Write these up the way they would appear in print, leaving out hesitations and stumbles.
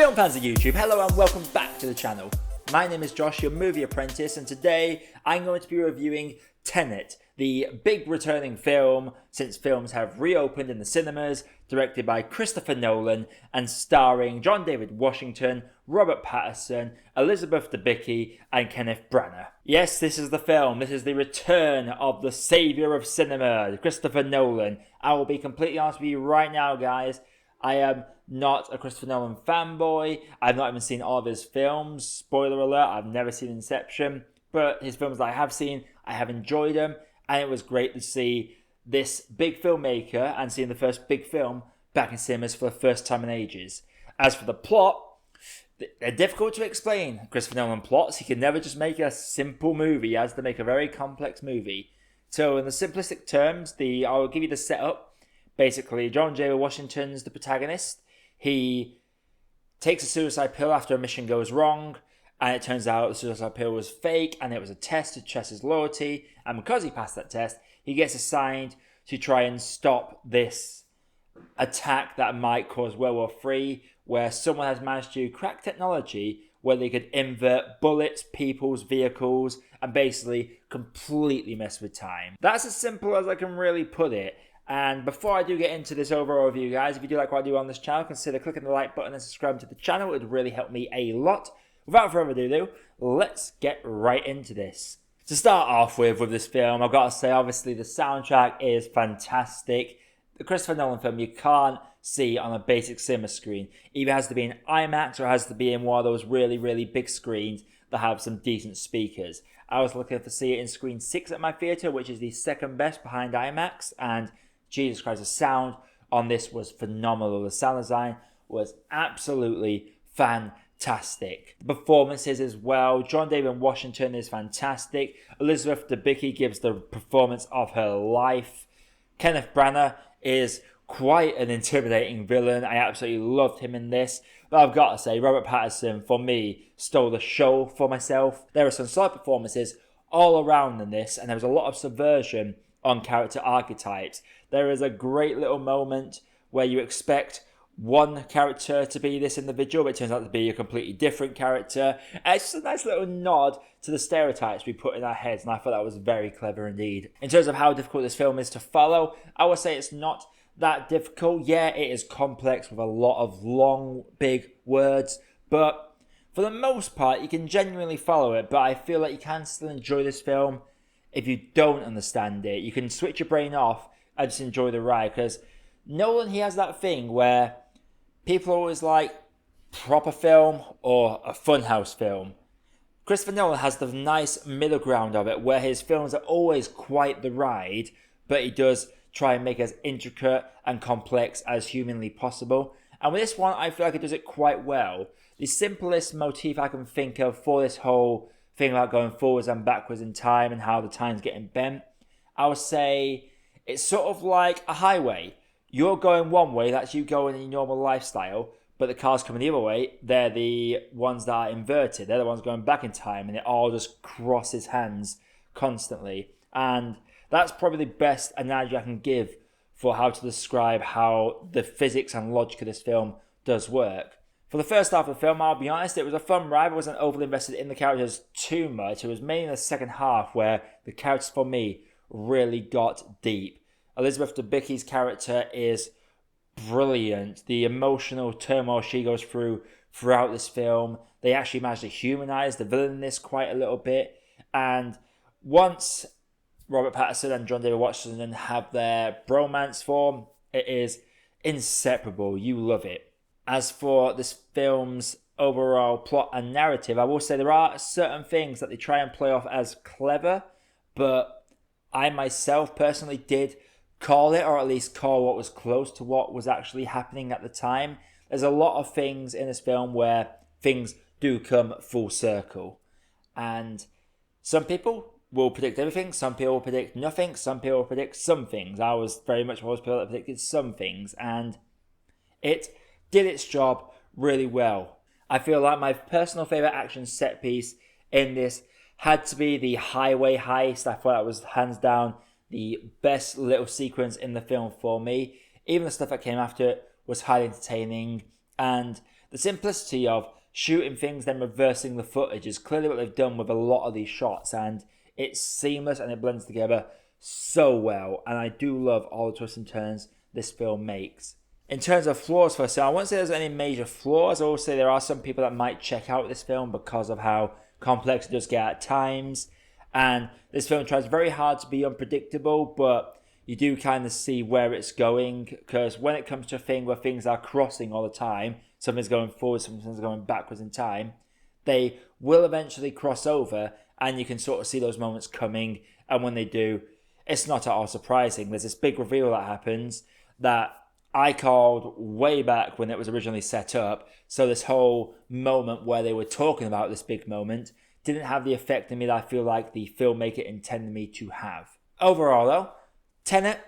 Film fans of YouTube, hello and welcome back to the channel. My name is Josh, your Movie Apprentice, and today I'm going to be reviewing Tenet, the big returning film since films have reopened in the cinemas, directed by Christopher Nolan and starring John David Washington, Robert Pattinson, Elizabeth Debicki and Kenneth Branagh. Yes, this is the film. This is the return of the saviour of cinema, Christopher Nolan. I will be completely honest with you right now, guys. I am not a Christopher Nolan fanboy. I've not even seen all of his films. Spoiler alert, I've never seen Inception. But his films that I have seen, I have enjoyed them. And it was great to see this big filmmaker and seeing the first big film back in cinemas for the first time in ages. As for the plot, they're difficult to explain. Christopher Nolan plots, he can never just make a simple movie. He has to make a very complex movie. So in the simplistic terms, I'll give you the setup. Basically, John David Washington's the protagonist. He takes a suicide pill after a mission goes wrong, and it turns out the suicide pill was fake, and it was a test to test his loyalty. And because he passed that test, he gets assigned to try and stop this attack that might cause World War III, where someone has managed to crack technology where they could invert bullets, people's vehicles, and basically completely mess with time. That's as simple as I can really put it. And before I do get into this overall review, guys, if you do like what I do on this channel, consider clicking the like button and subscribing to the channel. It would really help me a lot. Without further ado, let's get right into this. To start off with this film, I've got to say, obviously, the soundtrack is fantastic. The Christopher Nolan film, you can't see on a basic cinema screen. Either has to be in IMAX or has to be in one of those really, really big screens that have some decent speakers. I was looking to see it in screen 6 at my theatre, which is the second best behind IMAX, and Jesus Christ, the sound on this was phenomenal. The sound design was absolutely fantastic. The performances as well. John David Washington is fantastic. Elizabeth Debicki gives the performance of her life. Kenneth Branagh is quite an intimidating villain. I absolutely loved him in this. But I've got to say, Robert Pattinson, for me, stole the show for myself. There are some solid performances all around in this, and there was a lot of subversion on character archetypes. There is a great little moment where you expect one character to be this individual, but it turns out to be a completely different character. And it's just a nice little nod to the stereotypes we put in our heads, and I thought that was very clever indeed. In terms of how difficult this film is to follow, I would say it's not that difficult. Yeah, it is complex with a lot of long, big words, but for the most part, you can genuinely follow it, but I feel like you can still enjoy this film if you don't understand it. You can switch your brain off and just enjoy the ride, because Nolan, he has that thing where people are always like proper film or a funhouse film. Christopher Nolan has the nice middle ground of it, where his films are always quite the ride, but he does try and make it as intricate and complex as humanly possible. And with this one, I feel like it does it quite well. The simplest motif I can think of for this whole thing about going forwards and backwards in time and how the time's getting bent, I would say it's sort of like a highway. You're going one way, that's you going in your normal lifestyle, but the cars coming the other way, they're the ones that are inverted. They're the ones going back in time, and it all just crosses hands constantly. And that's probably the best analogy I can give for how to describe how the physics and logic of this film does work. For the first half of the film, I'll be honest, it was a fun ride. I wasn't overly invested in the characters too much. It was mainly in the second half where the characters for me really got deep. Elizabeth Debicki's character is brilliant. The emotional turmoil she goes through throughout this film, they actually managed to humanize the villain in this quite a little bit. And once Robert Pattinson and John David Washington have their bromance form, it is inseparable. You love it. As for this film's overall plot and narrative, I will say there are certain things that they try and play off as clever, but I myself personally did call it, or at least call what was close to what was actually happening at the time. There's a lot of things in this film where things do come full circle. And some people will predict everything, some people will predict nothing, some people will predict some things. I was very much one of those people that predicted some things, and it did its job really well. I feel like my personal favourite action set piece in this had to be the highway heist. I thought that was hands down the best little sequence in the film for me. Even the stuff that came after it was highly entertaining, and the simplicity of shooting things then reversing the footage is clearly what they've done with a lot of these shots, and it's seamless and it blends together so well, and I do love all the twists and turns this film makes. In terms of flaws for us, I won't say there's any major flaws. I will say there are some people that might check out this film because of how complex it does get at times, and this film tries very hard to be unpredictable, but you do kind of see where it's going, because when it comes to a thing where things are crossing all the time, something's going forward, something's going backwards in time, they will eventually cross over, and you can sort of see those moments coming, and when they do, it's not at all surprising. There's this big reveal that happens that I called way back when it was originally set up, so this whole moment where they were talking about this big moment didn't have the effect on me that I feel like the filmmaker intended me to have. Overall though, Tenet,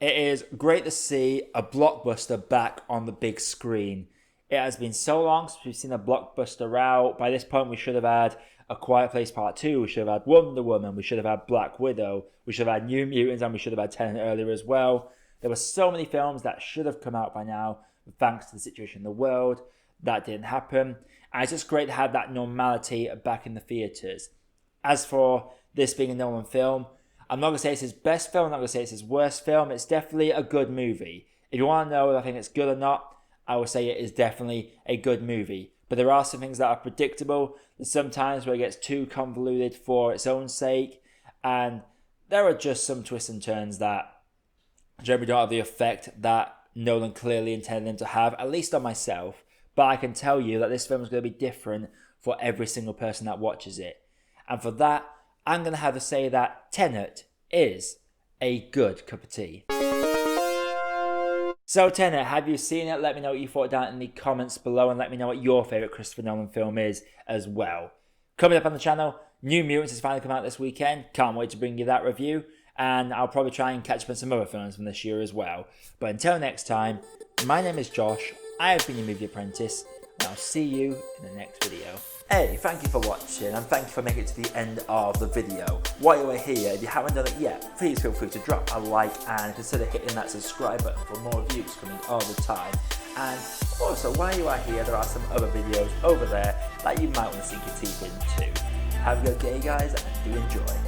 it is great to see a blockbuster back on the big screen. It has been so long since we've seen a blockbuster out. By this point, we should have had A Quiet Place Part 2, we should have had Wonder Woman, we should have had Black Widow, we should have had New Mutants, and we should have had Tenet earlier as well. There were so many films that should have come out by now, thanks to the situation in the world. That didn't happen. And it's just great to have that normality back in the theatres. As for this being a Nolan film, I'm not going to say it's his best film, I'm not going to say it's his worst film. It's definitely a good movie. If you want to know if I think it's good or not, I will say it is definitely a good movie. But there are some things that are predictable. There's some times where it gets too convoluted for its own sake. And there are just some twists and turns that generally don't have the effect that Nolan clearly intended them to have, at least on myself. But I can tell you that this film is going to be different for every single person that watches it. And for that, I'm going to have to say that Tenet is a good cup of tea. So Tenet, have you seen it? Let me know what you thought down in the comments below, and let me know what your favourite Christopher Nolan film is as well. Coming up on the channel, New Mutants has finally come out this weekend. Can't wait to bring you that review. And I'll probably try and catch up on some other films from this year as well. But until next time, my name is Josh, I have been your Movie Apprentice, and I'll see you in the next video. Hey, thank you for watching, and thank you for making it to the end of the video. While you are here, if you haven't done it yet, please feel free to drop a like and consider hitting that subscribe button for more reviews coming all the time. And also, while you are here, there are some other videos over there that you might want to sink your teeth into. Have a good day, guys, and do enjoy.